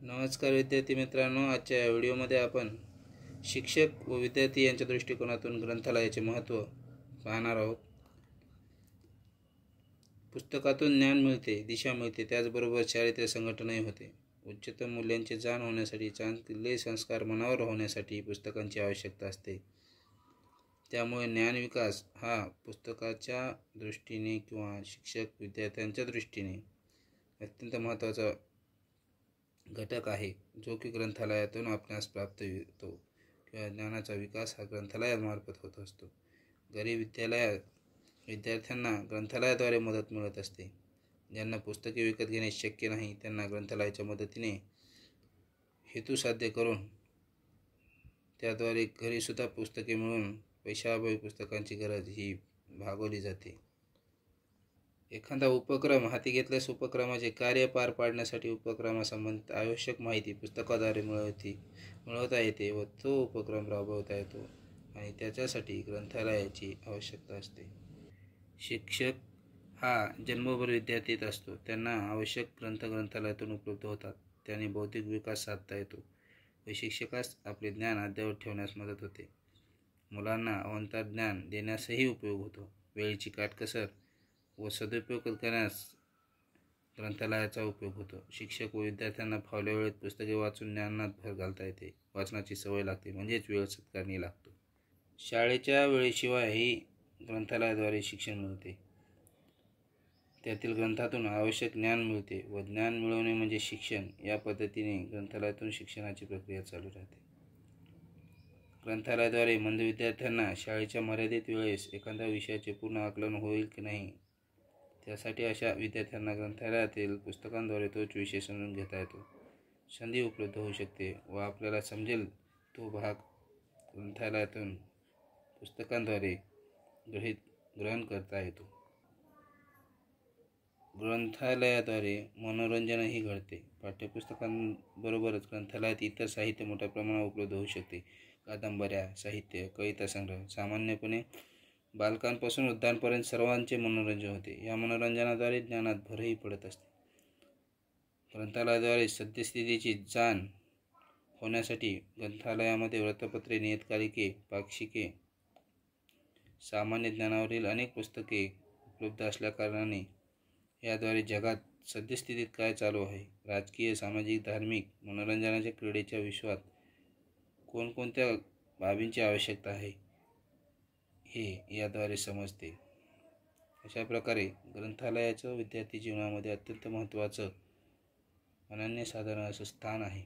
नमस्कार विद्यार्थी मित्रांनो, आजच्या या व्हिडिओमध्ये आपण शिक्षक व विद्यार्थी यांच्या दृष्टिकोनातून ग्रंथालयाचे महत्त्व पाहणार आहोत. पुस्तकातून ज्ञान मिळते, दिशा मिळते, त्याचबरोबर चारित्र्य संघटनही होते. उच्चतम मूल्यांचे जाण होण्यासाठी, चांगले संस्कार मनावर होण्यासाठी पुस्तकांची आवश्यकता असते. त्यामुळे ज्ञानविकास हा पुस्तकाच्या दृष्टीने किंवा शिक्षक विद्यार्थ्यांच्या दृष्टीने अत्यंत महत्त्वाचा घटक आहे, जो की ग्रंथालयातून आपणास प्राप्त होतो किंवा ज्ञानाचा विकास हा ग्रंथालयामार्फत होत असतो. गरीब विद्यार्थ्यांना ग्रंथालयाद्वारे मदत मिळत असते. ज्यांना पुस्तके विकत घेणे शक्य नाही, त्यांना ग्रंथालयाच्या मदतीने हेतू साध्य करून त्याद्वारे घरीसुद्धा पुस्तके मिळून पैशाअभावी पुस्तकांची गरज ही भागवली जाते. एखादा उपक्रम हाती घेतल्यास उपक्रमाचे कार्य पार पाडण्यासाठी उपक्रमासंबंधित आवश्यक माहिती पुस्तकाद्वारे मिळवता येते व तो उपक्रम राबवता येतो आणि त्याच्यासाठी ग्रंथालयाची आवश्यकता असते. शिक्षक हा जन्मभर विद्यार्थीत असतो. त्यांना आवश्यक ग्रंथ ग्रंथालयातून उपलब्ध होतात. त्याने बौद्धिक विकास साधता येतो व शिक्षकास आपले ज्ञान अद्ययावत ठेवण्यास मदत होते. मुलांना अवंतर ज्ञान देण्यासही उपयोग होतो. वेळेची काटकसर व सदुपयोग करण्यास ग्रंथालयाचा उपयोग होतो. शिक्षक व विद्यार्थ्यांना फावल्या वेळेत पुस्तके वाचून ज्ञानात भर घालता येते. वाचनाची सवय लागते, म्हणजेच वेळ सत्कारणी लागतो. शाळेच्या वेळेशिवायही ग्रंथालयाद्वारे शिक्षण मिळते. त्यातील ग्रंथातून आवश्यक ज्ञान मिळते व ज्ञान मिळवणे म्हणजे शिक्षण. या पद्धतीने ग्रंथालयातून शिक्षणाची प्रक्रिया चालू राहते. ग्रंथालयाद्वारे मंद विद्यार्थ्यांना शाळेच्या मर्यादित वेळेस एखाद्या विषयाचे पूर्ण आकलन होईल की नाही, त्यासाठी अशा विद्यार्थ्यांना ग्रंथालयातील पुस्तकांद्वारे तोच विषय समजून घेता येतो. संधी उपलब्ध होऊ शकते व आपल्याला समजेल तो भाग ग्रंथालयातून पुस्तकांद्वारे ग्रहण करता येतो. ग्रंथालयाद्वारे मनोरंजनही घडते. पाठ्यपुस्तकांबरोबरच ग्रंथालयात इतर साहित्य मोठ्या प्रमाणावर उपलब्ध होऊ शकते. कादंबऱ्या, साहित्य, कविता संग्रह. सामान्यपणे बालकांपासून वृद्धांपर्यंत सर्वांचे मनोरंजन होते. या मनोरंजनाद्वारे ज्ञानात भरही पडत असते. ग्रंथालयाद्वारे सद्यस्थितीची जाण होण्यासाठी ग्रंथालयामध्ये वृत्तपत्रे, नियतकालिके, पाक्षिके, सामान्य ज्ञानावरील अनेक पुस्तके उपलब्ध असल्याकारणाने याद्वारे जगात सद्यस्थितीत काय चालू आहे, राजकीय, सामाजिक, धार्मिक, मनोरंजनाच्या, क्रीडेच्या विश्वात कोणकोणत्या बाबींची आवश्यकता आहे हे याद्वारे समजते. अशा प्रकारे ग्रंथालयाचं विद्यार्थी जीवनामध्ये अत्यंत महत्त्वाचं अनन्यसाधारण असं स्थान आहे.